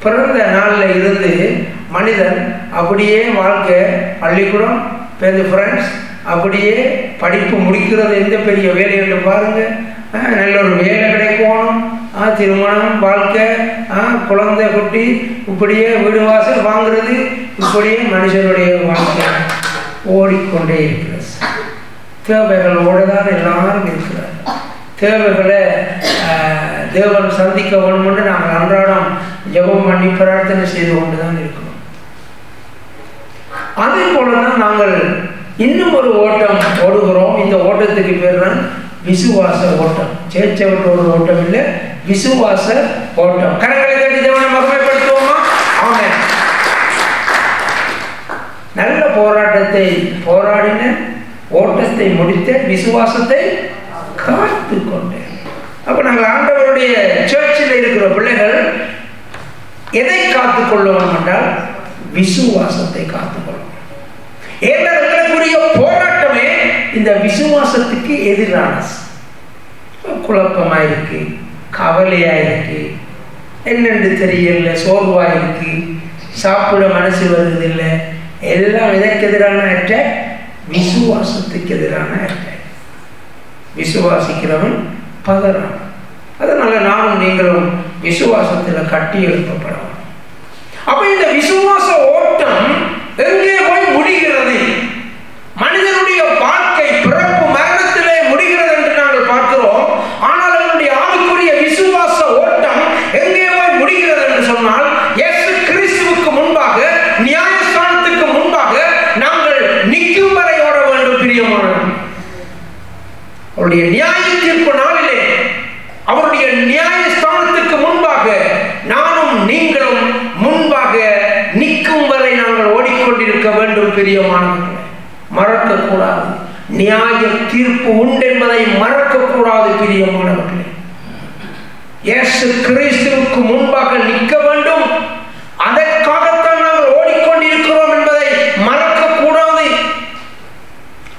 பிறந்த நாளில் இருந்து மனிதன் அப்படியே வாழ்க்கை, பள்ளிக்கூடம், ஃப்ரெண்ட்ஸ், அப்படியே படிப்பு முடிக்கிறது எந்த பெரிய வேலை என்று பாருங்கள். நல்ல ஒரு வேலை கிடைக்கணும், திருமணம், வாழ்க்கை, குழந்தை குட்டி, இப்படியே வீடு வாசல் வாங்குறது, இப்படியே மனுஷனுடைய வாழ்க்கை ஓடிக்கொண்டே இருக்கிறது. தேவைகளோடு தான் எல்லாரும் இருக்கிறார். தேவைகளை தேவன் சந்திக்க வேண்டும் என்று நாங்கள் அன்றாடம் ஜெபம் பண்ணி பிரார்த்தனை செய்து கொண்டு தான் இருக்கிறோம். அதே போலதான் நாங்கள் இன்னும் ஒரு ஓட்டம் ஓடுகிறோம். இந்த ஓட்டத்துக்கு பேர் தான் விசுவாச ஓட்டம். சேச்சவற்ற ஒரு ஓட்டம் இல்லை, விசுவாச ஓட்டம். கரங்களை கட்டி தேவனை மகிமைப்படுத்துவோமா? ஆமென். நல்ல போராட்டத்தை போராடின, ஓட்டத்தை முடித்த, விசுவாசத்தை காத்து கொண்டேன். அப்ப நாங்கள் ஆண்டவருடைய சர்ச்சில் இருக்கிற பிள்ளைகள் எதை காத்துக்கொள்ளணும் என்றால் விசுவாசத்தை காத்துக்கொள்ளணும். எங்களுக்குரிய போராட்டமே இந்த விசுவாசத்துக்கு எதிரானது. குழப்பமாயிருக்கு, கவலையாயிருக்கு, என்னென்று தெரியல, சோர்வாயிருக்கு, சாப்பிட மனசு வருவதில்லை. எல்லாம் எதற்கு எதிரான அட்டாக்? விசுவாசத்துக்கு எதிரான அட்டாக். விசுவாசிக்கிறவன் பதறான். அதனால நானும் நீங்களும் விசுவாசத்தில் கட்டி எழுப்பப்படணும். அப்ப இந்த விசுவாச ஓட்டம் எங்கே போய் முடிகிறது? மனிதனுடைய வாழ்க்கை பிறப்பு மரணத்திலே முடிகிறது என்று நாங்கள் பார்க்கிறோம். ஆனால் அவனுடைய ஆவிக்குரிய விசுவாச ஓட்டம் எங்கே போய் முடிகிறது என்று சொன்னால், இயேசு கிறிஸ்துவுக்கு முன்பாக, நியாயஸ்தானத்துக்கு முன்பாக நாங்கள் நிற்கும் வரை ஓட வேண்டும். பிரியமானவர்களே, அவருடைய நியாய தீர்ப்பு நாளிலே, அவருடைய நியாயஸ்தானத்துக்கு முன்பாக நானும் நீங்களும் முன்பாக நிற்கும் வரை நாங்கள் ஓடிக்கொண்டிருக்க வேண்டும். பிரியமானவர்களே, மறக்கக்கூடாது. நியாய தீர்ப்பு உண்டு என்பதை மறக்கக்கூடாது. பிரியமானவர்களே, இயேசு கிறிஸ்துவுக்கு முன்பாக நிற்க வேண்டும். அதற்காகத்தான் நாங்கள் ஓடிக்கொண்டிருக்கிறோம் என்பதை மறக்கக்கூடாது.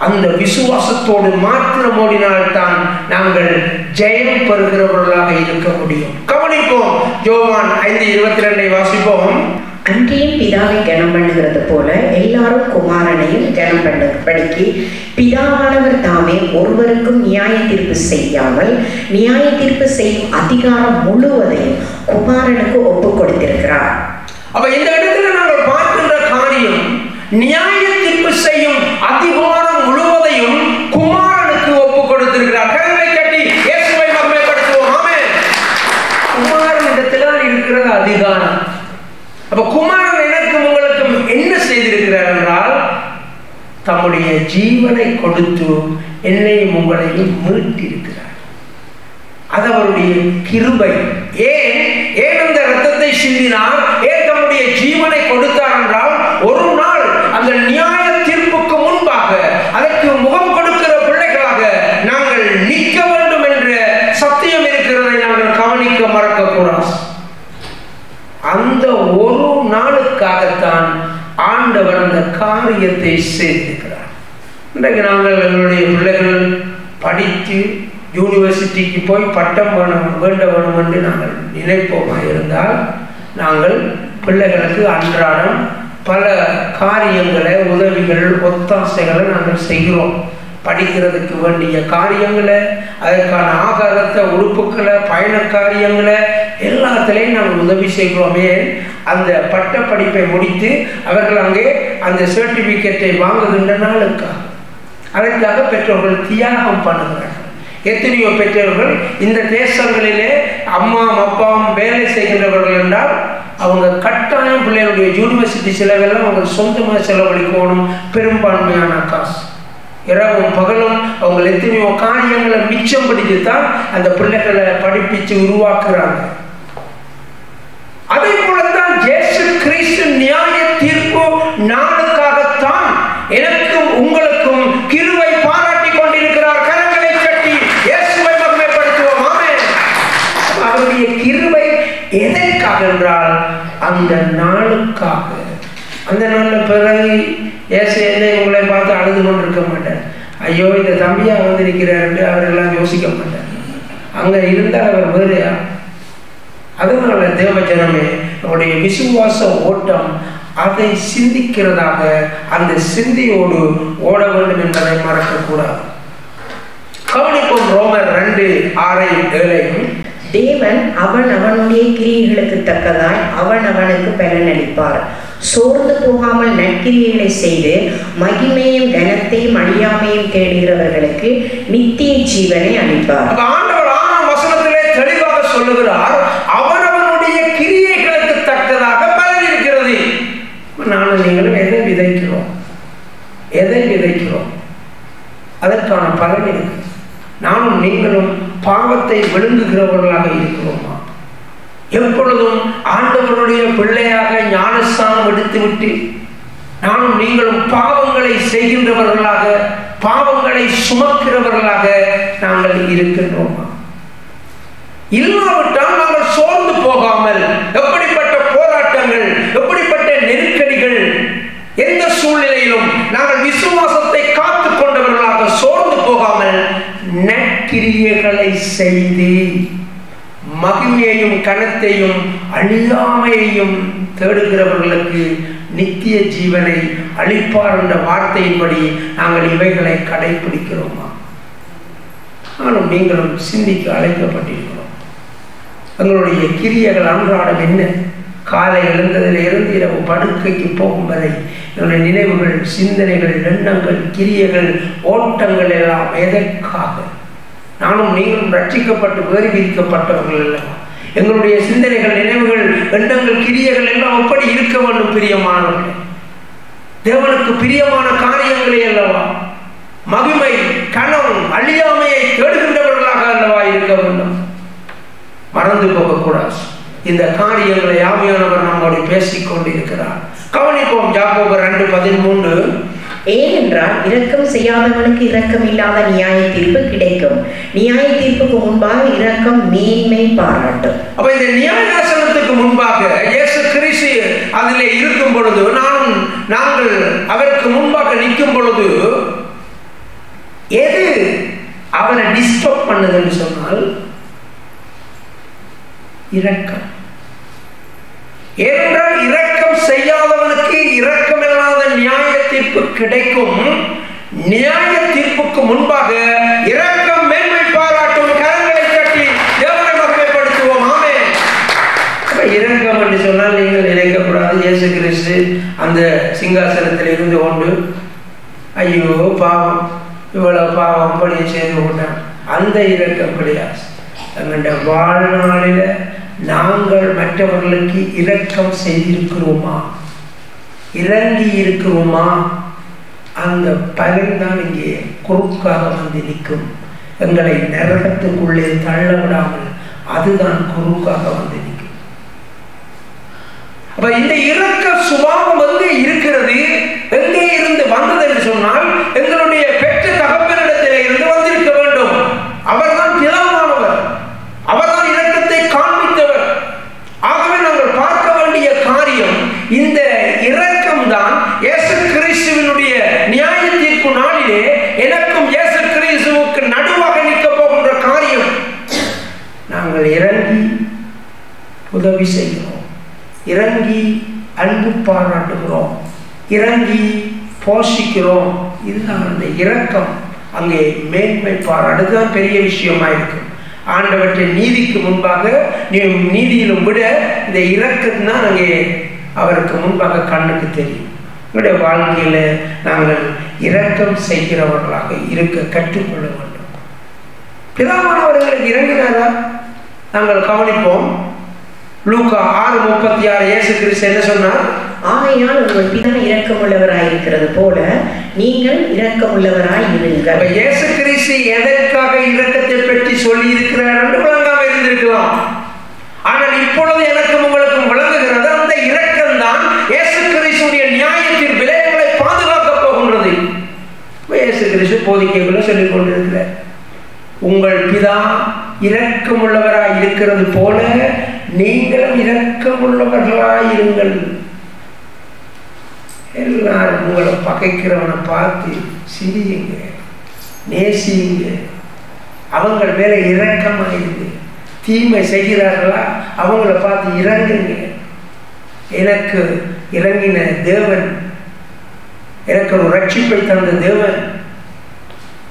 அந்த விசுவாசத்தோடு மாத்திரம் ஓடினால்தான் நாங்கள் ஜெயம் பெறுகிறவர்களாக இருக்க முடியும். கவனிப்போம். யோவான் 5:22 வாசிப்போம். அன்றியும் பிதாவை கனம் பண்ணுகிறது போல எல்லாரும் குமாரனையும் கனம் பண்ணும்படிக்கு பிதாவானவர் தாமே ஒருவருக்கும் நியாய தீர்ப்பு செய்யாமல் நியாய தீர்ப்பு செய்யும் அதிகாரம் முழுவதையும் குமாரனுக்கு ஒப்பு கொடுத்திருக்கிறார். அப்ப இந்த இடத்துல நாங்கள் பார்க்கின்ற காரியம், நியாய தீர்ப்பு செய்யும் அதிகாரம் முழுவதையும் குமாரனுக்கு ஒப்பு கொடுத்திருக்கிறார். கரங்களை கட்டி இயேசுவை மகிமைப்படுத்துவோம். ஆமென். குமாரன் இடத்துல இருக்கிறது அதிகாரம். அப்ப குமாரன் எனக்கும் உங்களுக்கும் என்ன செய்திருக்கிறார் என்றால், தம்முடைய ஜீவனை கொடுத்து என்னையும் உங்களையும் மீட்டிருக்கிறார். அது அவருடைய கிருபை. ஏன் அந்த இரத்தத்தை சிந்தினார்? ஏன் தம்முடைய ஜீவனை கொடுத்தார் என்றால், ஒரு நாள் அந்த நியாய தீர்ப்புக்கு முன்பாக அதற்கு முகம் கொடுக்கிற பிள்ளைகளாக நாங்கள் நிற்க வேண்டும் என்ற சத்தியம் இருக்கிறதை நாங்கள் கவனிக்க மறக்கக்கூடாது. அந்த ஒரு நாளுக்காகத்தான் ஆண்டவர் அந்த காரியத்தை செய்திருக்கிறார். இன்றைக்கு நாங்கள் எங்களுடைய பிள்ளைகள் படித்து யூனிவர்சிட்டிக்கு போய் பட்டம் வேண்ட வேணும் என்று நாங்கள் நினைப்போமா இருந்தால், நாங்கள் பிள்ளைகளுக்கு அன்றாடம் பல காரியங்களை, உதவிகள், ஒத்தாசைகளை நாங்கள் செய்கிறோம். படிக்கிறதுக்கு வேண்டிய காரியங்களை, அதற்கான ஆகாரத்தை, உறுப்புக்களை, பயண காரியங்களை எல்லாத்திலையும் நாங்கள் உதவி செய்கிறோமே. அந்த பட்ட படிப்பை முடித்து அவர்கள் அங்கே அந்த சர்டிபிகேட்டை வாங்குகின்ற நாளுக்காக, அதற்காக பெற்றோர்கள் தியாகம் பண்ணுகிறார்கள். எத்தனையோ பெற்றோர்கள் இந்த தேசங்களிலே அம்மாவும் அப்பாவும் வேலை செய்கின்றவர்கள் என்றால் அவங்க கட்டாயம் பிள்ளைகளுடைய யூனிவர்சிட்டி செலவெல்லாம் அவங்க சொந்தமாக செலவழிக்கணும். பெரும்பான்மையான காசு, இரவும் பகலும் அவங்க எத்தனையோ காரியங்களை மிச்சம் பிடித்து தான் அந்த பிள்ளைகளை படிப்பிச்சு உருவாக்குறாங்க. அதே போலத்தான் இயேசு கிறிஸ்து நியாய தீர்ப்பு நாளுக்காகத்தான் எனக்கும் உங்களுக்கும் கிருபை பாராட்டி கொண்டிருக்கிறார். கரங்களை கட்டி இயேசுவை மகிமைப்படுத்துவோம். ஆமென். அவருடைய கிருபை எதற்காக என்றால் அந்த நாளுக்காக. அந்த நாளில் பிறகு இயேசு என்னை உங்களை பார்த்து அழுது கொண்டிருக்க மாட்டார். ஐயோ இந்த தம்பியா வந்திருக்கிறார் என்று அவரெல்லாம் யோசிக்க மாட்டார். அங்கே இருந்தால் அவர் வேறையா. அதனால தேவ ஜனமே, நம்முடைய விசுவாச ஓட்டம் அதை சிந்திக்கிறதாக அந்த சிந்தையோடு ஓட வேண்டும் என்பதை மறக்கக்கூடாது. கவனிப்போம் ரோமர் 2:6-7. தேவன் அவன் அவனுடைய கிரியைகளுக்கு தக்கதாய் அவன் அவனுக்கு பலன் அளிப்பார். சோர்ந்து போகாமல் நற்கிரியைகளை செய்து மகிமையும் கனத்தையும் அழியாமையும் தேடுகிறவர்களுக்கு நித்திய ஜீவனை அளிப்பார். ஆண்டவர் 6ஆம் வசனத்திலே தெளிவாக சொல்லுகிறார், அவனவனுடைய கிரியைகளுக்கு தக்கதாக பலன் இருக்கிறது. நானும் நீங்களும் எதை விதைக்கிறோம் அதற்கான பலன் இருக்கு. நானும் நீங்களும் பாவத்தை விழுங்குகிறவர்களாக இருக்கிறோமா? எப்பொழுதும் ஆண்டவருடைய பிள்ளையாக ஞானஸ்தானம் எடுத்துவிட்டு நானும் நீங்களும் பாவங்களை செய்கின்றவர்களாக, பாவங்களை சுமக்கிறவர்களாக நாங்கள் இருக்கின்றோமா? இல்லாவிட்டால் நாங்கள் சோர்ந்து போகாமல், எப்படிப்பட்ட போராட்டங்கள், எப்படிப்பட்ட நெருக்கடிகள், எந்த சூழ்நிலையிலும் நாங்கள் விசுவாசத்தை காத்து கொண்டவர்களாக சோர்ந்து போகாமல் நற்கிரியைகளை செய்து மகிமையையும் கனத்தையும் அழியாமையையும் தேடுகிறவர்களுக்கு நித்திய ஜீவனை அளிப்பார் என்ற வார்த்தையின்படி நாங்கள் இவைகளை கடைபிடிக்கிறோமா? நானும் நீங்களும் சிந்திக்க அழைக்கப்பட்டிருக்கிறோம். எங்களுடைய கிரியைகள் அன்றாடம் என்ன? காலை எழுந்ததிலிருந்து இரவு படுக்கைக்கு போகும் வரை என்னுடைய நினைவுகள், சிந்தனைகள், எண்ணங்கள், கிரியைகள், ஓட்டங்கள் எல்லாம் எதற்காக? நானும் நீங்களும் ரட்சிக்கப்பட்டு வேறு விதிக்கப்பட்டவர்கள் அல்லவா? எங்களுடைய சிந்தனைகள், நினைவுகள், எண்ணங்கள், கிரியைகள் எல்லாம் எப்படி இருக்க வேண்டும்? பிரியமானவர்கள், தேவனுக்கு பிரியமான காரியங்களே அல்லவா? மகிமை, கனம், அழியாமையை தேடுகின்றவர்களாக அல்லவா இருக்க வேண்டும்? மறந்து போகக்கூடாது. இந்த காரியங்களை ஆவியானவர் நம்மோடு பேசிக்கொண்டு இருக்கிறார். கவனிப்போம். யாக்கோபு 2:13. ஏனென்றால் இரக்கம் செய்யாதவனுக்கு இரக்கம் இல்லாத நியாய தீர்ப்பு கிடைக்கும். நியாய தீர்ப்புக்கு முன்பாக இரக்கம் மேன்மை பாராட்டும். அப்ப இந்த நியாயாசனத்துக்கு முன்பாக இயேசு கிறிஸ்து அதிலே இருக்கும் பொழுது, நாங்கள் அவருக்கு முன்பாக நிற்கும் பொழுது எது அவரை டிஸ்டர்ப் பண்ணுது என்று சொன்னால் இரக்கம். ஏனென்றால் இரக்கம் செய்யாதவனுக்கு இரக்கம் இல்லாத நியாய தீர்ப்பு கிடைக்கும். நியாய தீர்ப்புக்கு முன்பாக இரக்கம் மேன்மை பாராட்டும். கரங்களை தட்டி தேவனை மகிமைப்படுத்துவோம். ஆமென். இரக்கம் என்று சொன்னால் நீங்கள் நினைக்கக்கூடாது இயேசு கிறிஸ்து அந்த சிங்காசனத்தில் இருந்து கொண்டு ஐயோ பாவம், இவ்வளவு பாவம் பணியை செய்து கொண்டான். அந்த இரக்கம் கிடையாது. எங்களுடைய வாழ்நாளில நாங்கள் மற்றவர்களுக்கு இரக்கம் செய்திருக்கிறோமா, இறங்கி இருக்கிறோமா? அந்த பலன் தான் இங்கே குறுக்காக வந்து நிற்கும். எங்களை நரகத்துக்குள்ளே தள்ள விடாமல் அதுதான் குறுக்காக வந்து நிற்கும். அப்ப இந்த இரக்க சுபாவம் வந்து இருக்கிறது. எங்கே இருந்து வந்தது என்று சொன்னால் எங்களுடைய பெற்ற தகப்பனிடத்திலே இருந்து வந்திருக்க வேண்டும். அவர்தான் பிதாவானவர், அவர்தான் இரக்கத்தை காண்பித்தவர். ஆகவே நாங்கள் பார்க்க வேண்டிய காரியம் இந்த இரக்கம் தான். இயேசு கிறிஸ்துவினுடைய நியாய தீர்ப்பு நாளிலே எனக்கும் இயேசு கிறிஸ்துவுக்கு நடுவாக நிற்க போகின்ற காரியம். நாங்கள் இறங்கி உதவி செய்கிறோம், இறங்கி அன்பு பாராட்டுகிறோம், இறங்கி போஷிக்கிறோம். இதுதான் அந்த இரக்கம். அங்கே மேன்மை பாராட்டுதான் பெரிய விஷயமா இருக்கு. ஆண்டவற்றை நீதிக்கு முன்பாக நீதியிலும் விட இந்த இரக்கம் தான் அங்கே அவருக்கு முன்பாக கண்ணுக்கு தெரியும். என்னுடைய வாழ்க்கையில நாங்கள் இரக்கம் செய்கிறவர்களாக இருக்க கற்றுக்கொள்ள வேண்டும். பிதாவானவர்களுக்கு இறங்கினாரா? நாங்கள் கவனிப்போம். லூக்கா 6:36 இயேசு கிறிஸ்து என்ன சொன்னார்? ஆகையால் உங்கள் பிதா இரக்கமுள்ளவராய் இருக்கிறது போல நீங்கள் இரக்கமுள்ளவராய் இருங்கள். இயேசு கிறிஸ்து எதற்காக இரக்கத்தை பற்றி சொல்லி இருக்கிறார் என்று விளங்காம இருந்திருக்கலாம். ஆனால் இப்பொழுது எனக்கும் உங்களுக்கும் விளங்குகிறது. அந்த இரக்கம் தான் இயேசு கிறிஸ்துடைய நியாய தீர்ப்பிலே எங்களை பாதுகாக்க போகின்றது. இயேசு கிறிஸ்து போதிக்கைக்குள்ள சொல்லிக் கொண்டிருக்கிறார், உங்கள் பிதா இரக்கமுள்ளவராய் இருக்கிறது போல நீங்களும் இரக்கமுள்ளவர்களாய் இருங்கள். எல்லாரும் உங்களை பகைக்கிறவனை பார்த்து சிரியுங்க, நேசியுங்க, அவங்க மேல இரக்கமாயிருங்க. தீமை செய்கிறார்களா அவங்கள பார்த்து இறங்குங்க. எனக்கு இறங்கின தேவன், எனக்கு ஒரு ரட்சிப்பை தந்த தேவன்.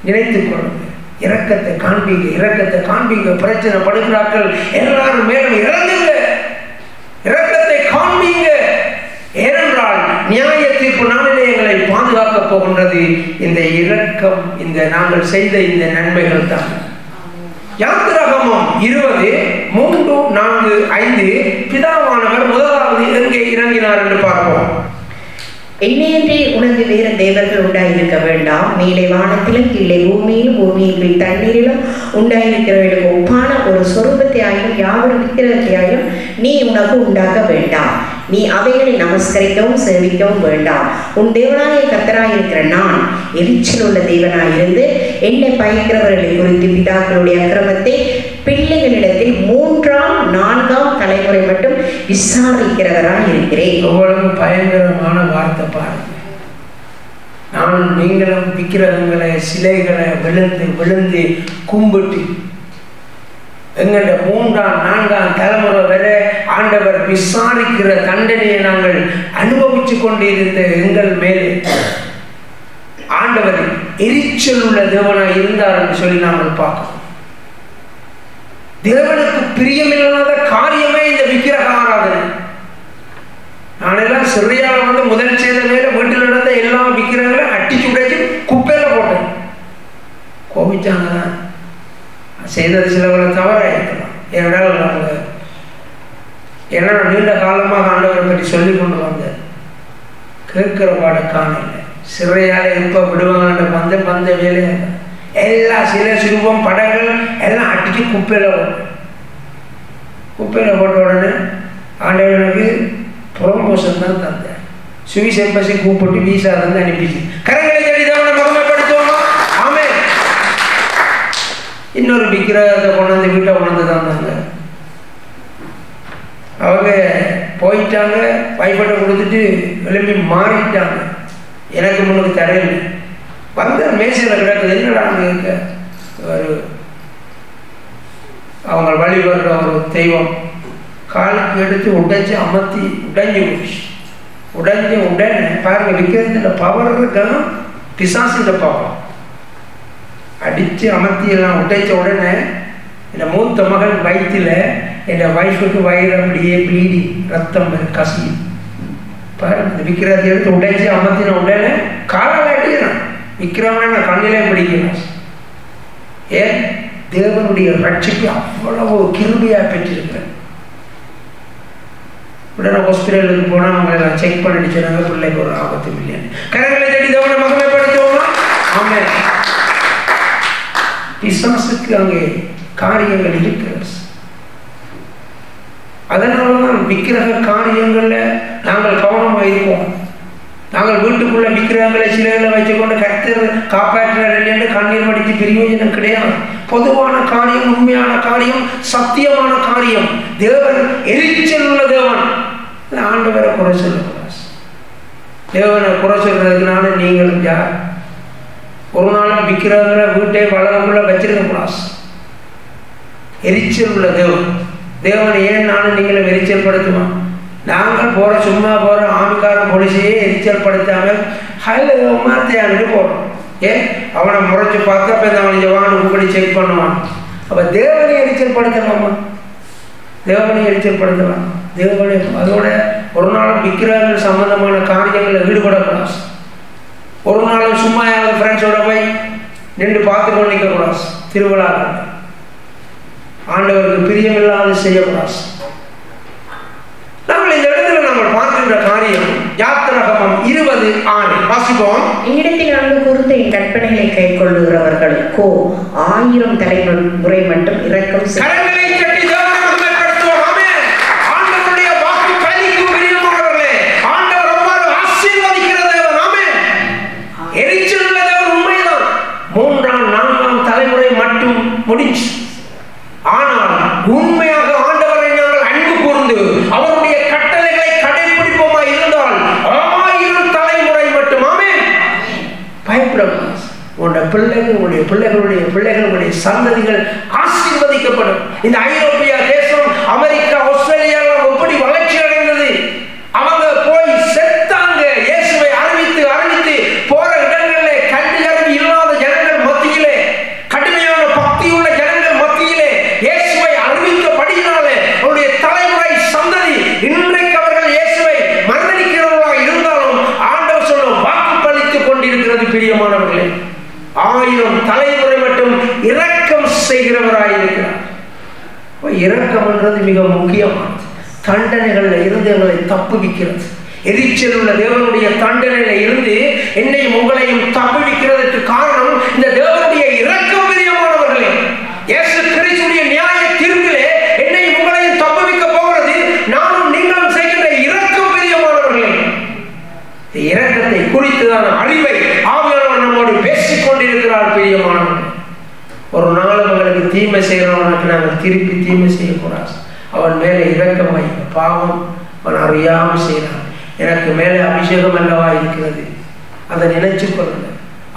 நினைத்துக் கொள்ளுங்க, இரக்கத்தை காண்பீங்க, இரக்கத்தை காண்பீங்க. பிரச்சனை படுகிறார்கள், எல்லாரும் மேலும் இறங்குங்க, இரக்கத்தை காண்பீங்க. ஏனென்றால் நியாய தீர்ப்பு நாளிலே எங்களை பாதுகாக்க போகின்றது இந்த இரக்கம், இந்த நாங்கள் செய்த இந்த நன்மைகள் தான். யாத்திராகமம் 20:3-4-5 பிதாவானவர் முதலாவது எங்கே இறங்கினார் என்று பார்ப்போம். என்னையன்றி உனக்கு வேறு தேவர்கள் உண்டாயிருக்க வேண்டாம். மேலே வானத்திலும் கீழே பூமியிலும் பூமியின் கீழ் தண்ணீரிலும் உண்டாயிருக்கிறவர்களுக்கு ஒப்பான ஒரு சொரூபத்தை ஆயினும் யாவரும் விக்கிரகத்தை ஆயினும் நீ உனக்கு உண்டாக்க வேண்டாம். நீ அவைகளை நமஸ்கரிக்கவும் சேவிக்கவும் வேண்டாம். உன் தேவனாகிய கர்த்தராயிருக்கிற நான் எரிச்சல் உள்ள தேவனாயிருந்து என்னை பயக்கிறவர்களை குறித்து பிதாக்களுடைய அக்கிரமத்தை பிள்ளைகளிடத்தில் 3ஆம் 4ஆம் தலைமுறை மட்டும் விசாரிக்கிறவராய் இருக்கிறேன். எவ்வளவு பயங்கரமான வார்த்தை பாருங்க. நான் நீங்களும் விக்கிரகங்களை சிலைகளை விழுந்து விழுந்து கும்பிட்டு எங்கள்ட 3ஆம் 4ஆம் தலைமுறை வரை ஆண்டவர் விசாரிக்கிற தண்டனையை நாங்கள் அனுபவிச்சு கொண்டிருந்த எங்கள் மேலே ஆண்டவர் எரிச்சல் உள்ள தேவனாய் இருந்தார் என்று சொல்லி நாங்கள் பார்க்கிறோம். தேவனுக்கு பிரியமில்லாத காரியமே இந்த விக்கிரக ஆராதனை. நானெல்லாம் சிறையால வந்து முதல் செய்த வேலை வீட்டில் நடந்த எல்லா விக்கிரகங்களும் அட்டிச்சு உடைச்சு குப்பையில போட்டேன். கோபிச்சாங்க தான் செய்தது சிலவரை தவறாயிருக்கலாம். ஏன்னா நீண்ட காலமாக ஆண்டவரை பற்றி சொல்லி கொண்டு வந்தேன். கேட்கிற பாட காணல. சிறையால எப்ப விடுவாங்க வந்த வேலையாக எல்லா சில சிறுவம் படங்கள் எல்லாம் அடிச்சு குப்பையில போட்ட உடனே ஆண்டவனுக்கு புறம்போசம் தான் தந்தேன். சுவிஸ் எம்பசி கூப்பிட்டு வீசா வந்து அனுப்பிச்சு கரங்களை தேடிதவனை மகிமைப்படுத்துவோமா? ஆமே. இன்னொரு விக்கிரகத்தை கொண்டாந்து வீட்டை கொண்டாந்து தந்தாங்க. அவங்க போயிட்டாங்க, வைஃபட்டை கொடுத்துட்டு எழுப்பி மாறிட்டாங்க. எனக்கு முன்னுக்கு தரையில் வந்த மேசையில் கிடக்குது. என்னடா இருக்க ஒரு அவங்க வழிபடுற ஒரு தெய்வம் காலுக்கு எடுத்து உடைச்சு அமர்த்தி உடைஞ்சு போச்சு. உடைஞ்ச உடனே பாருங்க, விற்கிறதுல பவர் இருக்கணும், பிசாசின் பவர் அடித்து அமர்த்தி எல்லாம் உடைச்ச உடனே என் மூத்த மகள் வயிற்றுல என் வைஃபுக்கு வயிறு அப்படியே பீடி ரத்தம் கசி. பாருங்க, இந்த விற்கிறதை எடுத்து உடைச்சு அமர்த்தின உடனே காலால் அடிக்கிறான். விற்கிறவன நான் கண்ணிலே பிடிக்கிறேன். ஏன்? தேவனுடைய ரட்சிப்பு அவ்வளவு கிருபையா பெற்றிருக்கிறேன். உடனே ஹாஸ்பிட்டலுக்கு போனால் அவங்க எல்லாம் செக் பண்ணிட்டு சொன்னாங்க, பிள்ளைக்கு ஒரு ஆபத்து இல்லைன்னு. கரங்களை தேடி தேவனை மகிமைப்படுத்துவோமா? ஆமென். பிசாசுக்கு அங்கே காரியங்கள் இருக்கிறது. அதனாலதான் விக்கிரக காரியங்கள்ல நாங்கள் கவனமாக இருப்போம். நாங்கள் வீட்டுக்குள்ள விக்கிரகங்களை சிலைகளை வச்சுக்கொண்டு கர்த்தர் காப்பாற்றார் என்று கண்ணீர் வடித்து பிரயோஜனம் கிடையாது. பொதுவான காரியம், உண்மையான காரியம், சத்தியமான காரியம். தேவன் எரிச்சல் உள்ள தேவன். ஆண்டவரை குறை சொல்லக்கூடாது. தேவனை குறை சொல்றதுனால நீங்களும் யார்? ஒரு நாளும் விக்கிரகங்களை வீட்டை வளரக்குள்ள வச்சிருக்க கூடாது. எரிச்சல் உள்ள தேவன். தேவனை ஏன் நானும் நீங்களும் எரிச்சல் படுத்துவோம்? நாங்கள் போகிற சும்மா போகிற ஆமிக்கார போலீஸையே எரிச்சல் படுத்தாமல் மாத்தையான்னு போகிறோம். ஏன்? அவனை முறைச்சி பார்த்து அப்போ இந்த அவனை ஜவான் உப்படி செக் பண்ணுவான். அப்போ தேவனை எரிச்சல் படுத்தலாமா? தேவனை எரிச்சல் படுத்தலாம். தேவனை அதோட ஒரு நாளும் விக்கிரகங்கள் சம்பந்தமான காரியங்களில் ஈடுபடக்கூடாது. ஒரு நாளும் சும்மா யாராவது ஃப்ரெண்ட்ஸோட போய் நின்று பார்த்து கொண்டு நிற்கக்கூடாது. திருவிழாக்கள் ஆண்டவருக்கு பிரியமில்லாது செய்யக்கூடாது. நாங்கள் இந்த இடத்துல நாங்கள் பார்க்கின்ற காரியம் யாத்திராகமம் 20:6 வாசிப்போம். என்னிடத்தில் அன்பு கூர்ந்த என் கற்பனைகளை கை கொள்ளுகிறவர்களுக்கோ 1000 தலைமுறை மட்டும் இரக்கம் செய்ய. முடிஞ்சு. ஆனால் உண்மையாக ஆண்டவரை நாங்கள் அன்பு கூர்ந்து அவருடைய கட்டளைகளை கடைபிடிப்போமா இருந்தால் 1000 தலைமுறை மட்டும். ஆமென். பயப்படக்கூடாது. உங்களுடைய பிள்ளைகள், உங்களுடைய பிள்ளைகளுடைய பிள்ளைகளுடைய சந்ததிகள் ஆசீர்வதிக்கப்படும். இந்த ஐரோப்பிய தேசம், அமெரிக்கா, ஆஸ்திரேலியா எப்படி வளர்ச்சி அடைந்தது? இரக்கம்ன்றது மிக முக்கியமானது. தண்டனைகள்ல இருந்து எங்களை தப்புவிக்கிறது. எரிச்சல் உள்ள தேவனுடைய தண்டனையில இருந்து என்னையும் உங்களையும் தப்புவிக்கிறதுக்கு காரணம் இந்த தேவனுடைய இரக்கம். பிரியமானவர்களே, இயேசு கிறிஸ்துவின் நியாய தீர்ப்பிலே என்னையும் உங்களையும் தப்புவிக்க போகிறது நானும் நீங்களும் செய்கின்ற இரக்கம். பிரியமானவர்களே, இரக்கத்தை குறித்துதான அறிவை ஆவியானவர் நம்மோடு பேசிக் கொண்டிருக்கிறார். பிரியமானவர்களே, ஒரு நாள் அவர்களுக்கு தீமை செய்கிறவனுக்கு நாங்கள் திருப்பி தீமை செய்யக்கூடாது. அவன் மேலே இரக்கமாய், பாவம் அவன் அறியாமல் செய்கிறான், எனக்கு மேலே அபிஷேகம் அல்லவா இருக்கிறது, அதை நினைச்சு கொள்ளுங்க.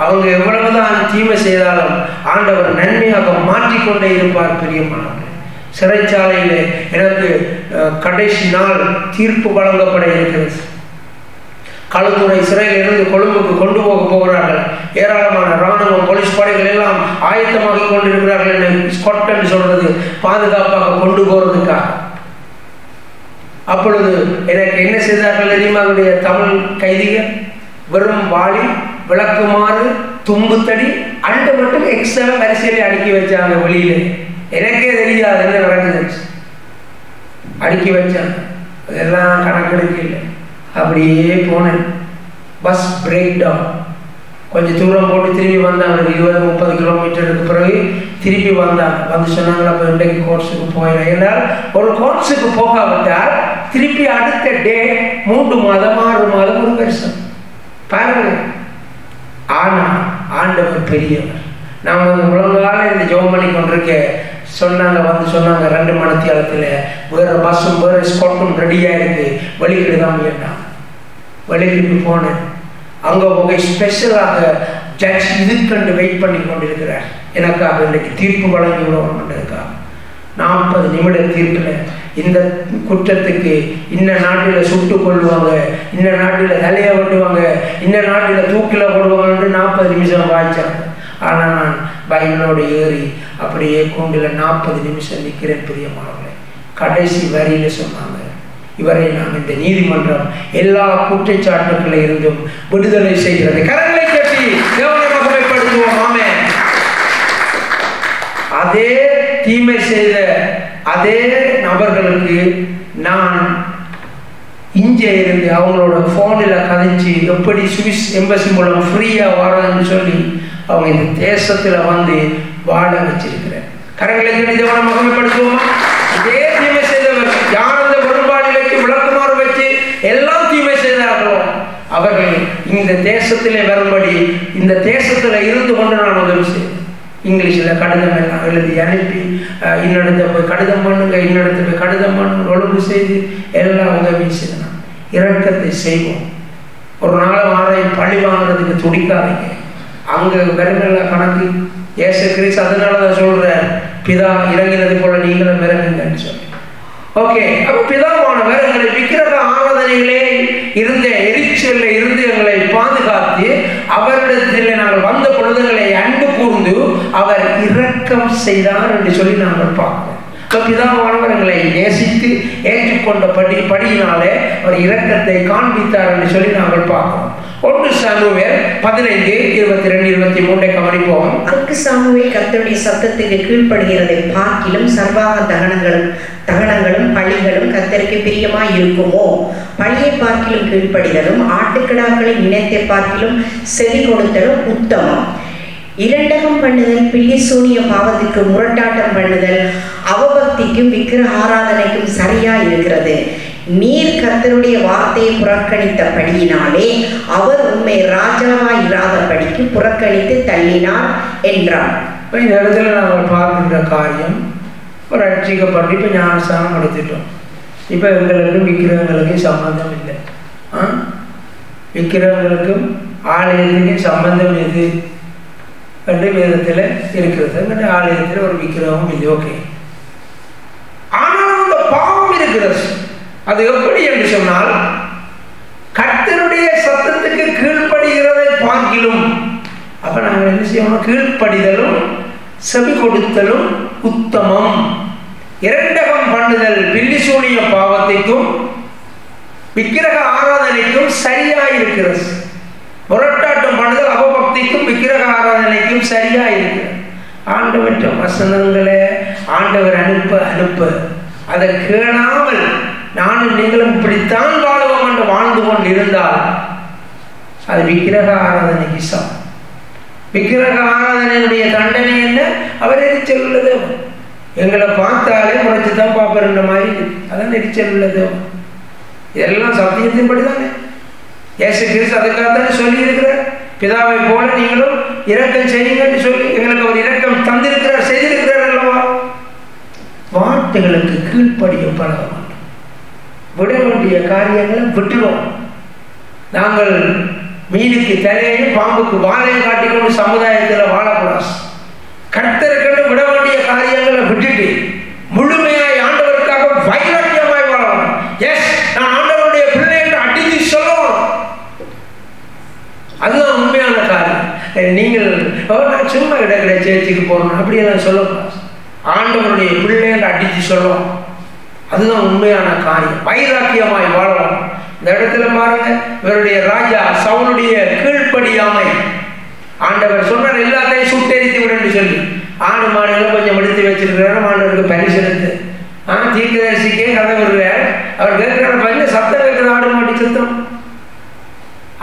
அவங்க எவ்வளவுதான் தீமை செய்தாலும் ஆண்டவர் நன்மையாக மாற்றிக்கொண்டே இருப்பார். பிரியமானவர்களே, சிறைச்சாலையிலே எனக்கு கடைசி நாள் தீர்ப்பு வழங்கப்பட இருக்கிறது. களுத்துறை சிறையில் இருந்து கொழும்புக்கு கொண்டு போக போகிறார்கள். ஏராளமான இராணுவம், போலீஸ் படைகள் எல்லாம் ஆயத்தமாகி கொண்டிருக்கிறார்கள். என்னை ஸ்கொட்டன் சொல்றது பாதுகாப்பாக கொண்டு போறதுக்காக. அப்பொழுது எனக்கு என்ன செய்தார்கள் தெரியுமா? அவருடைய தமிழ் கைதிகள் வெறும் வாளி, விளக்குமாறு, தும்புத்தடி அண்டு மட்டும் எக்ஸ்ட்ரா வரிசையிலே அடுக்கி வச்சாங்க. வெளியில எனக்கே தெரியாது என்ன நடக்குது, அடுக்கி வச்சாங்க. அதெல்லாம் கணக்கெடுக்க இல்லை. அப்படியே போனேன். Bus break down. கொஞ்சம் தூரம் போட்டு திரும்பி வந்தாங்க. 20-30 கிலோமீட்டருக்கு பிறகு திருப்பி வந்தாங்க. வந்து சொன்னாங்களா, அப்போ இன்றைக்கு கோர்ஸுக்கு போயிடலாம். ஏன்னால் ஒரு கோர்ஸுக்கு போகாவிட்டால் திருப்பி அடுத்த டே 3 மாதம் 6 மாதம் 1 வருஷம் பாருங்க. ஆனால் ஆண்டவர் பெரியவர். நாம் வந்து முழங்கால இந்த ஜெபம் பண்ணி கொண்டிருக்க சொன்னாங்க. வந்து சொன்னாங்க 2 மணித்தியாலத்தில் வேறு பஸ்ஸும் வேறு ஸ்பாட்டும் ரெடியாக இருக்கு, வெளிக்கிட்டு தான் வேண்டாம். வெளிக்கிட்டு போனேன். அங்கே போக ஸ்பெஷலாக ஜட்ஜ் இதுக்கண்டு வெயிட் பண்ணி கொண்டிருக்கிறார். எனக்காக இன்றைக்கு தீர்ப்பு வழங்கி விடுவோம்ன்றதுக்காக 40 நிமிட தீர்ப்பில் இந்த குற்றத்துக்கு இந்த நாட்டில் சுட்டு கொள்ளுவாங்க, இந்த நாட்டில் தலையை வெட்டுவாங்க, இந்த நாட்டில் தூக்கில் போடுவாங்கன்னு 40 நிமிஷம் வாய்ச்சாங்க. ஆனால் நான் பைபிளோடு ஏறி அப்படியே கூண்டில் 40 நிமிஷம் நிற்கிறேன். பிரியமானவர்களே, கடைசி வரியில சொன்னாங்க, இவரை நாம் இந்த நீதிமன்றம் எல்லா குற்றச்சாட்டுகளில் இருந்தும் விடுதலை செய்கிறது. கரங்களை கட்டி தேவனை மகிமைப்படுத்துவோம். ஆமென். அதே தீமை செய்த அதே நபர்களுக்கு நான் இங்கே இருந்து அவங்களோட போனில் கதைச்சு எப்படி சுவிஸ் எம்பசி மூலம் ஃப்ரீயா வாழன்னு சொல்லி அவங்க இந்த தேசத்துல வந்து வாழ வச்சிருக்கிறேன். கரங்களை கட்டி தேவனை மகிமைப்படுத்துவோம். அதே தீமை செய்தவர் யார் அந்த பெரும்பாடு வச்சு விளக்குமாறு வச்சு எல்லாம் தீமை செய்தார்களோ அவர்கள் இந்த தேசத்திலே வரும்படி இந்த தேசத்துல இருந்து கொண்டு நான் உதவி செய்தேன். இங்கிலீஷில் கடிதம் எல்லாம் எழுதி அனுப்பி இன்னிடத்தை போய் கடிதம் பண்ணுங்க, இன்னிடத்தை போய் கடிதம் பண்ணுங்க, ஒழுங்கு செய்து எல்லாம் உதவி செய்யணும். இரக்கத்தை செய்வோம். ஒரு நாள் ஆரையும் பழி வாங்குறதுக்கு துடிக்காதீங்க. அங்கே வருங்கள கணக்கு இயேசு கிறிஸ்து அதனால தான் சொல்றார், பிதா இறங்கினது போல நீங்களும் இறங்குங்கன்னு சொல்லி. ஓகே, அப்போ பிதாவானவர் எங்களை விக்கிரக ஆராதனைகளே இருந்த எரிச்சல்ல இருந்து எங்களை பாதுகாத்து அவரிடத்தில் நாங்கள் வந்த பொழுதுகளை அன்பு கூர்ந்து அவர் இரக்கம் செய்தார் என்று சொல்லி நாங்கள் பார்க்கிறோம். பிதாவானவர் எங்களை நேசித்து ஏற்றுக்கொண்ட படியினாலே அவர் இரக்கத்தை காண்பித்தார் என்று சொல்லி நாங்கள் பார்க்கிறோம். 1 சாமுவேல் 15:22-23 கவனிப்போம். அதற்கு சாமுவேல் கர்த்தருடைய சத்தத்துக்கு கீழ்ப்படுகிறதை பார்க்கிலும் சர்வாக தகனங்களும் பலிகளும் கர்த்தருக்கு பிரியமாய் இருக்குமோ? பலியை பார்க்கிலும் கீழ்ப்படிதலும் ஆட்டுக்கிடாக்களின் இனத்தை பார்க்கிலும் செவி கொடுத்தலும் உத்தமம். இரண்டகம் பண்ணுதல் பில்லி சூனிய பாவத்துக்கு முரட்டாட்டம் பண்ணுதல் அவபக்திக்கும் விக்கிரக ஆராதனைக்கும் சரியா இருக்கிறது. நீர் கர்த்தருடைய வார்த்தையை புறக்கணித்தபடியினாலே அவர் உண்மை ராஜாவாய் இராதபடிக்கு புறக்கணித்து தள்ளினார் என்றார். இந்த இடத்துல நாங்கள் பார்க்கின்ற காரியம், ஒரு ரட்சிக்கப்பட்டு இப்போ ஞானஸ்தானம் எடுத்துட்டோம். இப்போ எங்களுக்கும் விக்கிரகங்களுக்கும் சம்பந்தம் இல்லை. விக்கிரகங்களுக்கும் ஆலயத்துக்கும் சம்பந்தம் எது என்று வேதத்தில் இருக்கிறது. ஆலயத்தில் ஒரு விக்கிரகம் இல்லை. ஓகே, ஆனாலும் அந்த பாவம் இருக்கிறது. அது எப்படி என்று சொன்னால், கர்த்தருடைய சத்தத்துக்கு கீழ்ப்படுகிறதை பார்க்கிலும், அப்ப நாங்கள் என்ன செய்யணும்? கீழ்ப்படிதலும் செவி கொடுத்தலும் உத்தமம். இரண்டகம் பண்ணுதல் பில்லி சூனிய பாவத்திற்கும் விக்கிரக ஆராதனைக்கும் சரியாயிருக்கிறது. முரட்டாட்டம் பண்ணுதல் அவபக்திக்கும் விக்கிரக ஆராதனைக்கும் சரியாயிருக்கிறது. ஆண்டவற்ற வசனங்களை ஆண்டவர் அனுப்ப அதை கேளாமல் நானும் நீங்களும் இப்படித்தான் வாழுவோம் என்று வாழ்ந்து கொண்டு இருந்தால் அது விக்கிரக ஆராதனைக்கு சமம். விக்கிரக ஆராதனையுடைய தண்டனை என்ன? அவர் எரிச்சல் உள்ளது. எங்களை பார்த்தாலே குறைச்சி தான் பார்ப்பற மாதிரி அதான் எரிச்சல் உள்ளது. இதெல்லாம் சத்தியத்தின்படி தானே. இயேசு கிறிஸ்து அதுக்காகத்தானே சொல்லி இருக்கிறார், பிதாவை போல நீங்களும் இரக்கம் செய்யுங்கன்னு சொல்லி எங்களுக்கு ஒரு இரக்கம் தந்திருக்கிறார், செய்திருக்கிறார் அல்லவா. வார்த்தைகளுக்கு கீழ்ப்படிய பழக வேண்டும். விட வேண்டிய காரியங்களை விட்டுடும். நாங்கள் மீனுக்கு தலையையும் பாம்புக்கு வாழையும் காட்டிக்கொண்டு சமுதாயத்தில் வாழக்கூடாது. கர்த்தருக்கு விட வேண்டிய காரியங்களை விட்டுட்டு முழுமையாய் ஆண்டவருக்காக வைராக்கியமாய் வாழணும். எஸ், நான் ஆண்டவருடைய பிள்ளை என்று அடித்து சொல்லணும். அதுதான் உண்மையான காரியம். நீங்கள் நான் சும்மா இடக்கிற சேர்ச்சிக்கு போகணும் அப்படியெல்லாம் சொல்லக்கூடாது. ஆண்டவருடைய பிள்ளை என்று அடித்து சொல்லணும். அதுதான் உண்மையான காரியம். வைராக்கியமாய் வாழணும். இந்த இடத்துல பாருங்க, இவருடைய ராஜா சவுலுடைய கீழ்ப்படியாமை. ஆண்டவர் சொன்னார் எல்லாத்தையும் சுட்டெரித்து விட சொல்லி ஆடு மாடுகளை கொஞ்சம் எடுத்து வச்சிருக்கிறாரு. ஆண்டவருக்கு பரிசெடுத்து தீர்க்கதரிசிக்கே கதை வருவார். அவர் கேட்கிற பையன் சத்தம் கேட்கிற ஆடு மாட்டி சுத்தம்.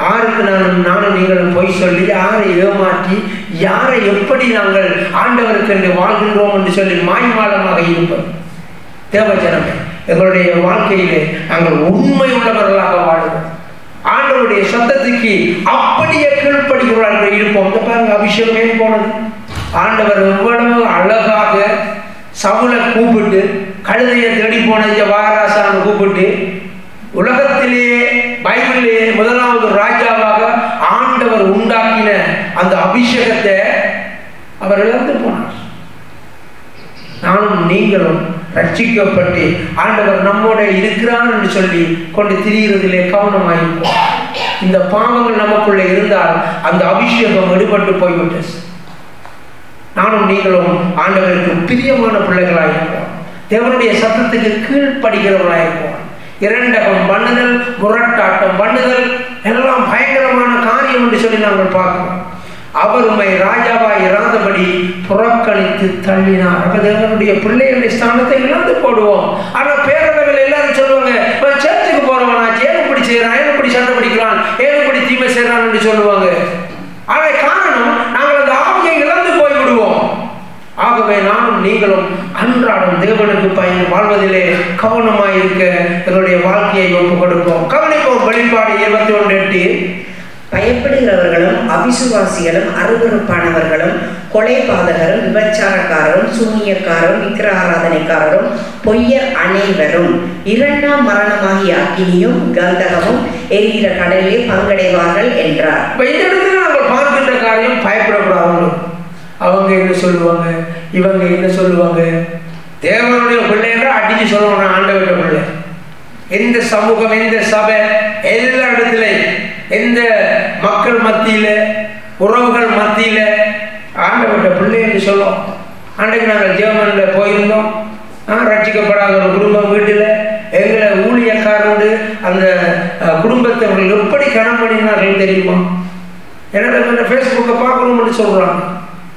யாருக்கு நானும் நீங்களும் பொய் சொல்லி யாரை ஏமாற்றி யாரை எப்படி நாங்கள் ஆண்டவருக்கு என்று வாழ்கின்றோம் என்று சொல்லி மாய்மாலமாக இருப்பது தேவஜனமே. எங்களுடைய வாழ்க்கையிலே நாங்கள் உண்மை உள்ளவர்களாக வாழுவோம். ஆண்டவருடைய சத்தத்துக்கு அப்படியே கீழ்ப்படுகிறார்கள் இருப்போம். இந்த பாருங்க, அபிஷேகம் போனது. ஆண்டவர் எவ்வளவு அழகாக சவுலை கூப்பிட்டு கழுதையை தேடி போன வாராசான கூப்பிட்டு உலகத்திலேயே பைபிளிலே முதலாவது ராஜாவாக ஆண்டவர் உண்டாக்கின அந்த அபிஷேகத்தை அவர் இழந்து போனார். நானும் நீங்களும் ரட்சிக்கப்பட்டு ஆண்டவர் நம்மோட இருக்கிறான் என்று சொல்லி கொண்டு திரிகிறதிலே கவனமாயிருப்போம். இந்த பாவங்கள் நமக்குள்ளே இருந்தால் அந்த அபிஷேகம் எடுபட்டு போய்விட்டது. நானும் நீங்களும் ஆண்டவருக்கு பிரியமான பிள்ளைகளாயிருப்போம். தேவனுடைய சத்தத்துக்கு கீழ்ப்படுகிறவர்களாயிருப்போம். இரண்டகம் பண்ணுதல், முரட்டாட்டம் பண்ணுதல் எல்லாம் பயங்கரமான காரியம் என்று சொல்லி நாங்கள் பார்க்கிறோம். அவர் உண்மை ராஜாவாய் இராதபடி புறக்கணித்து தள்ளினார். அப்ப தேவனுடைய பிள்ளைகளுடைய ஸ்தானத்தை இழந்து போடுவோம். ஆனா பேரளவில் எல்லாரும் சொல்லுவாங்க, சேர்த்துக்கு போறவனாச்சு, ஏன் இப்படி செய்யறான், ஏன் இப்படி சண்டை பிடிக்கிறான், ஏன் இப்படி தீமை செய்யறான் என்று சொல்லுவாங்க. அதை காரணம் நாங்கள் அந்த ஆவியை இழந்து போய் விடுவோம். ஆகவே நானும் நீங்களும் அன்றாடம் தேவனுக்கு பயன் வாழ்வதிலே கவனமாயிருக்க எங்களுடைய வாழ்க்கையை ஒப்பு கொடுப்போம். கவனிப்போம். வெளிப்பாடு 21:8. பயப்படுகிறவர்களும் அவிசுவாசிகளும் அருவருப்பானவர்களும் கொலைபாதகரும் விபச்சாரக்காரரும் சூனியக்காரரும் விக்கிரக ஆராதனைக்காரரும் பொய்யர் அனைவரும் இரண்டாம் மரணமாகிய அக்கினியும் கந்தகமும் எரிகிற கடலிலே பங்கடைவார்கள் என்றார். இந்த இடத்துல நாங்கள் பார்க்கின்ற காரியம் பயப்படக்கூடாது. அவங்க என்ன சொல்லுவாங்க, இவங்க என்ன சொல்லுவாங்க, தேவனுடைய பிள்ளை என்றால் அடிச்சு சொல்லுவாங்க ஆண்டவருடைய பிள்ளை. எந்த சமூகம், எந்த சபை, எல்லா இடத்துலையும் எந்த மக்கள் மத்தியில, உறவுகள் மத்தியில ஆண்டவருடைய பிள்ளை என்று சொல்லுவோம். அன்றைக்கு நாங்கள் ஜெர்மனில போயிருந்தோம். ரட்சிக்கப்படாத ஒரு குடும்பம் வீட்டில் எங்களை ஊழியக்காரோடு அந்த குடும்பத்தவர்கள் எப்படி கணம் பண்ணினார்கள் தெரியுமா? என்னோட ஃபேஸ்புக்கை பார்க்கணும்னு சொல்றாங்க.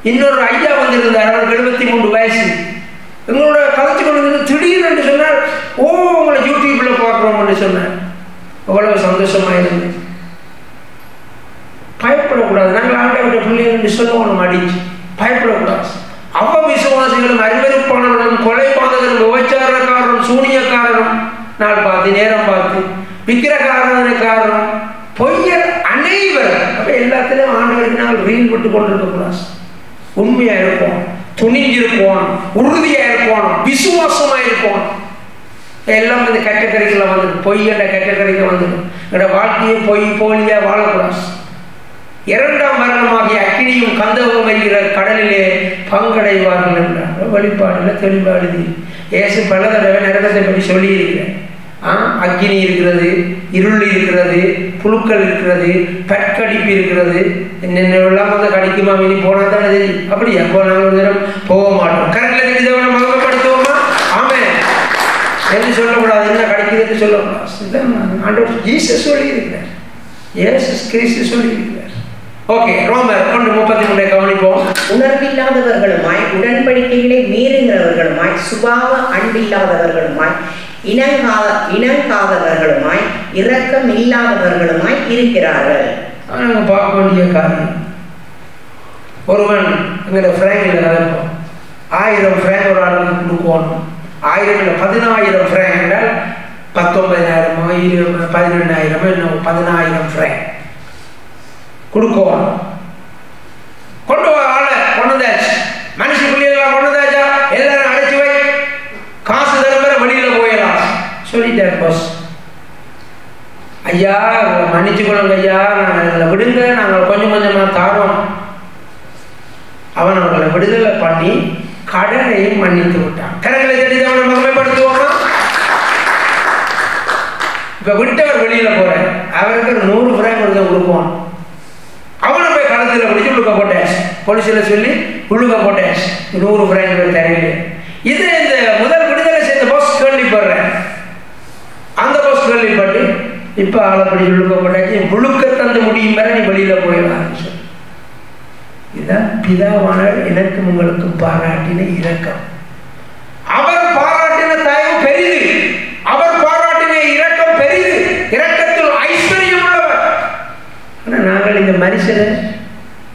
இன்னொரு ஐயா வந்திருந்தார், அவருக்கு 73 வயசு. எங்களோட கதைச்சு கொண்டு திடீர்னு சொன்னார், ஓ உங்களை யூடியூப்ல பார்க்குறோம்னு சொன்னார். அவ்வளவு சந்தோஷமா இருந்து. பயப்படக்கூடாது. நாங்கள் ஆண்டவருடைய பிள்ளைகள் சொல்லுவோம், நம்ம அடிச்சு பயப்படக்கூடாது. அவ விசுவாசிகளும் அறிவறுப்பானவர்களும் கொலைபாதகரும் விபச்சாரக்காரரும் சூனியக்காரரும் நாள் பார்த்து நேரம் பார்த்து விக்கிரக ஆராதனைக்காரரும் பொய்யர் அனைவர். அப்ப எல்லாத்திலும் ஆண்டவருக்கு நாங்கள் வீண் விட்டு கொண்டிருக்கக்கூடாது. உண்மையா இருப்போம், துணிஞ்சிருப்போம், உறுதியா இருப்போம், விசுவாசமா இருப்போம். எல்லாம் இந்த கேட்டகரிகளை வந்துடும். பொய்யண்ட கேட்டகரிகள் வந்துடும். என்னோட வாழ்க்கையை பொய் போலியா வாழக்கூடாது. இரண்டாம் மரணமாகிய அக்கினியும் கந்தகம் வைக்கிற கடலிலே பங்கடைவார்கள் என்றார். வெளிப்பாடுல தெளிவாடு. இயேசு பல தடவை நரகத்தை பற்றி சொல்லி இருக்கிறேன். அக்கினி இருக்கிறது, இருள் இருக்கிறது, புழுக்கள் இருக்கிறது, பற்கடிப்பு இருக்கிறது. என்னென்னலாம் வந்து கடிக்குமா இனி போனால் தானே தெரியும். அப்படியா? அப்போ நாங்கள் ஒரு நேரம் போக மாட்டோம். கரெக்டில் தெரிஞ்சவனை மகப்படுத்துவோமா? ஆமே என்று சொல்லக்கூடாது. என்ன கடிக்குதுன்னு சொல்லக்கூடாது. ஆண்டவர் ஜீசஸ் சொல்லி இருக்கிறார். இயேசு கிறிஸ்து சொல்லி இருக்கிறார். ஓகே, ரோமர் 1:33 கவனிப்போம். உணர்வில்லாதவர்களுமாய், உடன்படிக்கைகளை மீறுகிறவர்களுமாய், சுபாவ அன்பில்லாதவர்களுமாய், இணங்காதவர்களுமாய், இரக்கம் இல்லாதவர்களுமாய் இருக்கிறார்கள். நாங்கள் பார்க்க வேண்டிய காரணம், ஒருவன் எங்களை ஃப்ரேங்கில் நடப்போம், 1000 ஃப்ரேங்க் ஒரு ஆளுக்கு கொடுக்கணும். 1000 இல்லை 10000 ஃப்ரேங்க் என்றால் 19000 12000 இன்னும் 10000 ஃப்ரேங்க் கொடுக்கணும். கொண்டு வா, ஆளை கொண்டு வந்தாச்சு, மனுஷ பிள்ளைகளாம் கொண்டு வந்தாச்சா, எல்லாரும் அடைச்சி வை, காசு தர வெளியில போயிடலாம் சொல்லிட்டார் பாஸ். ஐயா மன்னிச்சுக்கொள்ளுங்க ஐயா, நாங்கள் விடுங்க, நாங்கள் கொஞ்சம் கொஞ்சமாக தாரோம். அவன் அவர்களை விடுதலை பண்ணி கடனையும் மன்னித்து விட்டான். கரங்களை தட்டி அவனை மகிமைப்படுத்துவோமா? இப்ப விட்டவர் வெளியில போற, அவருக்கு 100 ஃப்ரேங்க் கொடுப்பான். அவனை போய் களத்தில் பிடிச்சி உழுக்க போட்டாச்சு, போலீஸ்ல சொல்லி உழுக்க போட்டாச்சு, 100 ஃப்ரேங்க் தரவில்லை. இது இந்த முதல் விடுதலை செய்த போஸ்ட் கேள்விப்படுறேன், அந்த போஸ்ட் கேள்விப்பட்டு இப்ப ஆளை பிடிச்சி உழுக்க போட்டாச்சு, முழுக்க தந்து முடியும் வரை நீ வெளியில போயிடலாம். இதுதான் பிதாவானவர் எனக்கும் உங்களுக்கும் பாராட்டின இரக்கம். அவர் பாராட்டின தயவு பெரிது, அவர் பாராட்டின இரக்கம் பெரிது, இரக்கத்தில் ஐஸ்வர்யம் உள்ளவர். ஆனா நாங்கள் இந்த மனுஷனை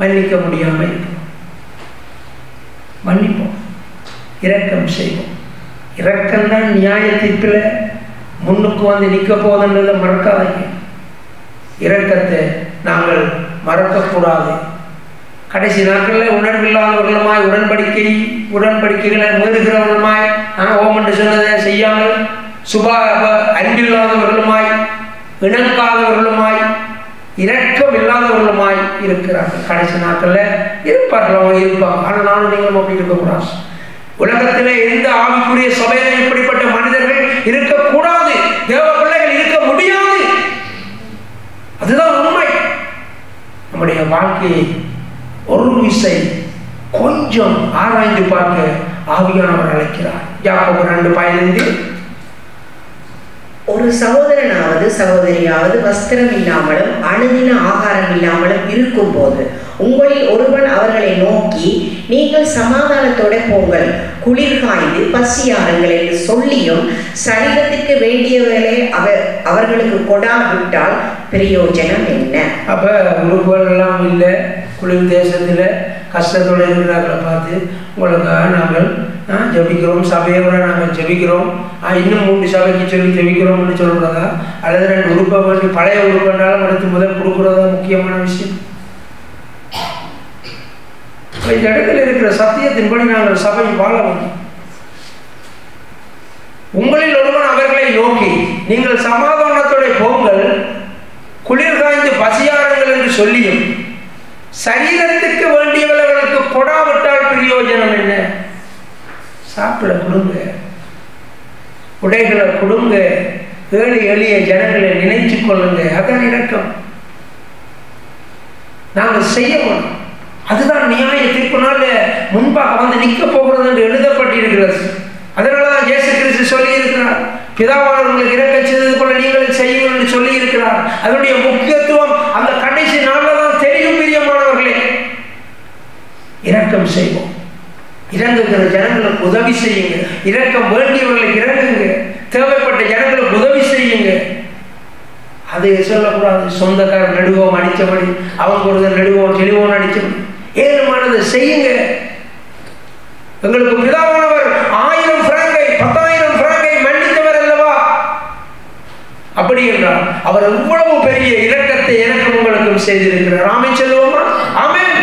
மன்னிக்க முடியாம இருக்கோம். மன்னிப்போம், இரக்கம் செய்வோம். இரக்கம் தான் நியாய தீர்ப்பில் முன்னுக்கு வந்து நிற்க போதுன்றதை மறக்காதீங்க. இரக்கத்தை நாங்கள் மறக்கக்கூடாது. கடைசி நாட்களில் உணர்வில்லாதவர்களுமாய், உடன்படிக்கைகளை மீறுகிறவர்களுமாய், ஓம் என்று சொன்னதை செய்யாமல் அன்பில்லாதவர்களுமாய், இணங்காதவர்களுமாய், இரக்கம் இல்லாதவர்களுமாய் இருக்கிறார்கள். கடைசி நாட்களில் இருப்பார்கள், அவங்க இருப்பாங்க. ஆனால் நானும் நீங்களும் அப்படி இருக்கக்கூடாது. உலகத்திலே எந்த ஆவிக்குரிய சபையில இப்படிப்பட்ட மனிதர்கள் இருக்கக்கூடாது, தேவ பிள்ளைகள் இருக்க முடியாது. அதுதான் உண்மை. நம்முடைய வாழ்க்கையை ஒரு விசை கொஞ்சம் ஆராய்ந்து பார்க்க ஆவியானவர் அழைக்கிறார். யாக்கோபு 2:15 ஒரு சகோதரனாவது சகோதரியாவது வஸ்திரம் இல்லாமலும் அணுதின ஆகாரம் இல்லாமலும் இருக்கும் போது உங்களில் ஒருவன் அவர்களை நோக்கி, நீங்கள் சமாதானத்தோட போங்கள், குளிர் காய்ந்து பசியாருங்கள் என்று சொல்லியும் சரீரத்திற்கு வேண்டியவர்களை அவர்களுக்கு கொடாவிட்டால் பிரயோஜனம் என்ன? அப்ப உறுப்புகள் எல்லாம் இல்லை, குளிர் தேசத்துல கஷ்டத்தோடு இருக்கிறார்களை பார்த்து உங்களுக்காக நாங்கள் ஜபிக்கிறோம், சபையோட நாங்கள் ஜபிக்கிறோம், இன்னும் 3 சபைக்கு சொல்லி ஜபிக்கிறோம்னு சொல்றதா, அல்லது 2 உறுப்பை வேண்டி பழைய உறுப்பினாலும் அடுத்து முதல் கொடுக்குறதா முக்கியமான விஷயம். இந்த இடத்துல இருக்கிற சத்தியத்தின்படி நாங்கள் சபை வாழ வேண்டும். உங்களில் ஒருவன் அவர்களை நோக்கி, நீங்கள் சமாதானத்தோட போங்கள், குளிர் காய்ந்து பசியாருங்கள் என்று சொல்லியும் சரீரத்துக்கு வேண்டியவர்களுக்கு கொடாவிட்டால் பிரயோஜனம் என்ன? சாப்பிட கொடுங்க, உடைகளை கொடுங்க, ஏழை எளிய ஜனங்களை நினைச்சு கொள்ளுங்க. அதான் இரக்கம். நாங்கள் செய்யணும். அதுதான் நியாய தீர்ப்புனால முன்பாக வந்து நிற்க போகிறது என்று எழுதப்பட்டிருக்கிறது. அதனாலதான் இயேசு கிறிஸ்து சொல்லி இருக்கிறார், பிதாவானவர்களுக்கு இரக்கம் செய்தது போல நீங்கள் செய்யுங்கள் என்று சொல்லி இருக்கிறார். அதனுடைய முக்கியத்துவம் அந்த கடைசி நாளில் தான் தெரியும். பிரியமானவர்களே, இரக்கம் செய்வோம், இறங்குகிற ஜனங்களுக்கு உதவி செய்யுங்க, இரக்கம் வேண்டியவர்களுக்கு இறங்குங்க, தேவைப்பட்ட ஜனங்களுக்கு உதவி செய்யுங்க. அதை சொல்லக்கூடாது, சொந்தக்காரர் நடுவோம் அடித்தபடி, அவங்க ஒருத்தர் நடுவோம் தெளிவோம் அடித்தபடி. ஏழுமானதை செய்யுங்க. எங்களுக்கு பிதாவானவர் 1000 பிராங்கை 10,000 பிராங்கை மன்னித்தவர் அல்லவா? அப்படி என்றால் அவர் எவ்வளவு பெரிய இரக்கத்தை எனக்கும் உங்களுக்கும் செய்திருக்கிறார். ஆமென் சொல்லுவோமா? ஆமென்.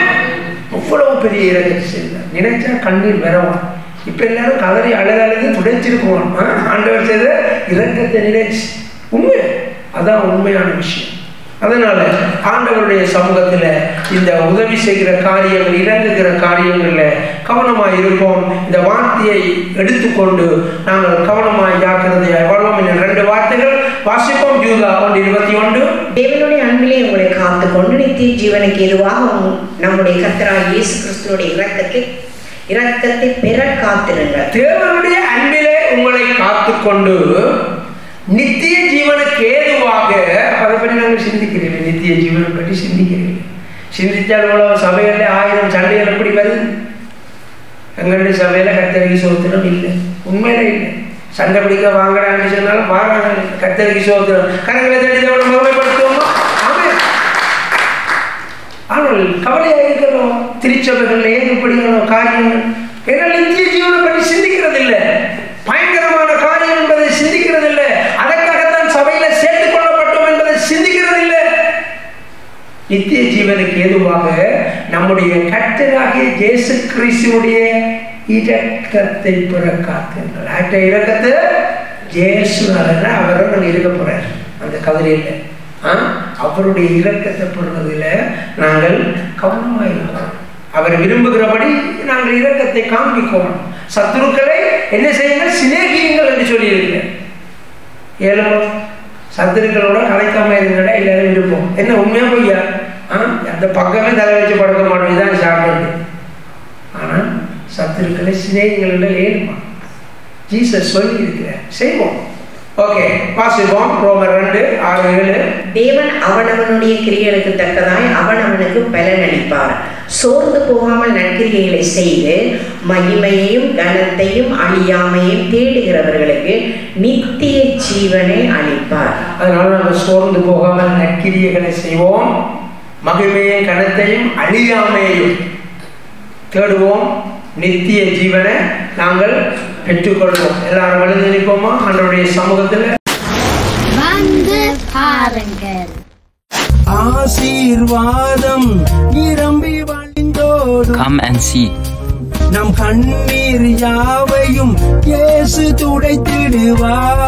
எவ்வளவு பெரிய இரக்கத்தை செய்தார். நினைச்சா கண்ணீர் வரவான். இப்ப எல்லாரும் கதறி அழுது துடைச்சிருக்குவான். ஆண்டவர் செய்த இரக்கத்தை நினைச்சு, உண்மை, அதான் உண்மையான விஷயம். அதனால ஆண்டவருடைய சமூகத்துல இந்த உதவி செய்கிற காரியங்கள், இறங்குகிற காரியங்கள்ல கவனமாய் இருப்போம். இந்த வார்த்தையை எடுத்துக்கொண்டு நாங்கள் கவனமாய் ஜாக்கிரதையாய் வாழ்வோம். 2 வார்த்தைகள் வாசிப்போம். யூதா 1:21. தேவனுடைய அன்பிலே உங்களை காத்துக்கொண்டு நித்திய ஜீவனுக்கு எதுவாக நம்முடைய கர்த்தராகிய இயேசு கிறிஸ்துவினுடைய இரக்கத்தை பெற காத்திருங்கள். தேவனுடைய அன்பிலே உங்களை காத்துக்கொண்டு நித்திய ஜீவனுக்கு ஏதுவாக, அதை பற்றி நாங்கள் சிந்திக்கிறீர்கள். நித்திய ஜீவனை பற்றி சிந்திக்கிறீர்கள். சிந்தித்தால் இவ்வளவு சபையில் 1000 சண்டைகள் எப்படி வருது? எங்களுடைய சபையில் கர்த்தருக்கு ஸ்தோத்திரம் இல்லை, உண்மையில இல்லை. சண்டை பிடிக்க வாங்கடான்னு சொன்னாலும் வாங்க, கர்த்தருக்கு ஸ்தோத்திரம். கரங்களை தட்டி எவ்வளோ மகிமைப்படுத்துவோமா? ஆனால் கவலையாக இருக்கிறோம். திருச்சபைகள் ஏன் இப்படியான காரியங்கள்? என்னால் நித்திய ஜீவனை பற்றி சிந்திக்கிறது இல்லை, பயங்கரமான காரியம் என்பதை சிந்திக்கிறது இல்லை, அதற்காகத்தான் சபையில சேர்த்துக் கொள்ளப்பட்டோம் என்பதை சிந்திக்கிறது இல்லை. நித்திய ஜீவனுக்கு ஏதுவாக நம்முடைய கர்த்தராகிய இயேசு கிறிஸ்துவுடைய இரக்கத்தை பெற காத்துங்கள். ஆற்ற இரக்கத்தை இயேசுனால அவரும் இருக்க போறார் அந்த கவலையில். அவருடைய இரக்கத்தை பெறுவதில் நாங்கள் கவனமாக இருக்கிறோம். அவர் விரும்புகிறபடி நாங்கள் இரக்கத்தை காண்பிக்கணும். சத்துருக்களை என்ன செய்யுங்கள்? சிநேகியுங்கள் என்று சொல்லியிருக்கிறேன். ஏழுமோ சத்துருக்களோட கலைக்காம இருந்தட எல்லாரும் இருப்போம். என்ன உண்மையா பொய்யா? அந்த பக்கமே தலை வச்சு படுக்க மாட்டோம், இதுதான் சாப்பிடுறது. ஆனால் சத்துருக்களை சிநேகிகள் ஏழுமா ஜீசஸ் சொல்லி இருக்கிறார், செய்வோம். ஓகே, வாசிப்போம். ரோமர் 2:6-7. தேவன் அவனவனுடைய கிரியைகளுக்கு தக்கதாய் அவனவனுக்கு பலன் அளிப்பார். சோர்ந்து போகாமல் நற்கிரியைகளை செய்து மகிமையையும் கனத்தையும் அழியாமையும் தேடுகிறவர்களுக்கு நித்திய ஜீவனை அளிப்பார். அதனால நாங்கள் சோர்ந்து போகாமல் நற்கிரியைகளை செய்வோம், மகிமையும் கனத்தையும் அழியாமையையும் தேடுவோம், நித்திய ஜீவனை நாங்கள் பெற்றுக்கொள்வோம். எல்லாரும் எழுந்து நிற்போமா ஆண்டவருடைய சமூகத்தில்? வந்து பாருங்கள். ஆசீர்வாதம் நிரம்பி வழிந்தோடும். Come and see. நம் கண்ணீர் யாவையும் இயேசு துடைத்திடுவார்.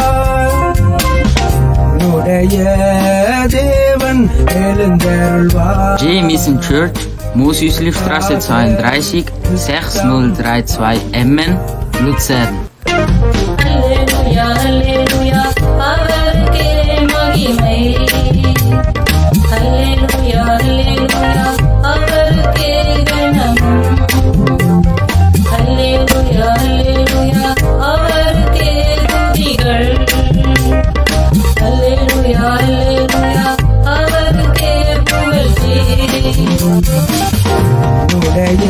உடைய தேவன் எழுந்தருள்வார். J. Mission Church, Mosüslistraße 32, 6032 Emmen, Luzern. Halleluja, Halleluja, அவருக்கே மகிமை. Halleluja, Halleluja, அவருக்கே கனம். Halleluja, Halleluja, அவருக்கே துதிகள். Halleluja, Halleluja, அவருக்கே புகழ்ச்சி. உடைய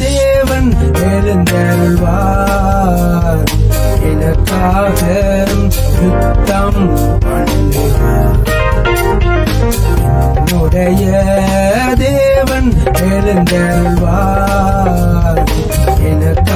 தேவன் எழுந்தருள்வார். எனக்காக யுத்தம் பண்ணுவார். உடைய தேவன் எழுந்தருள்வார். எனக்கு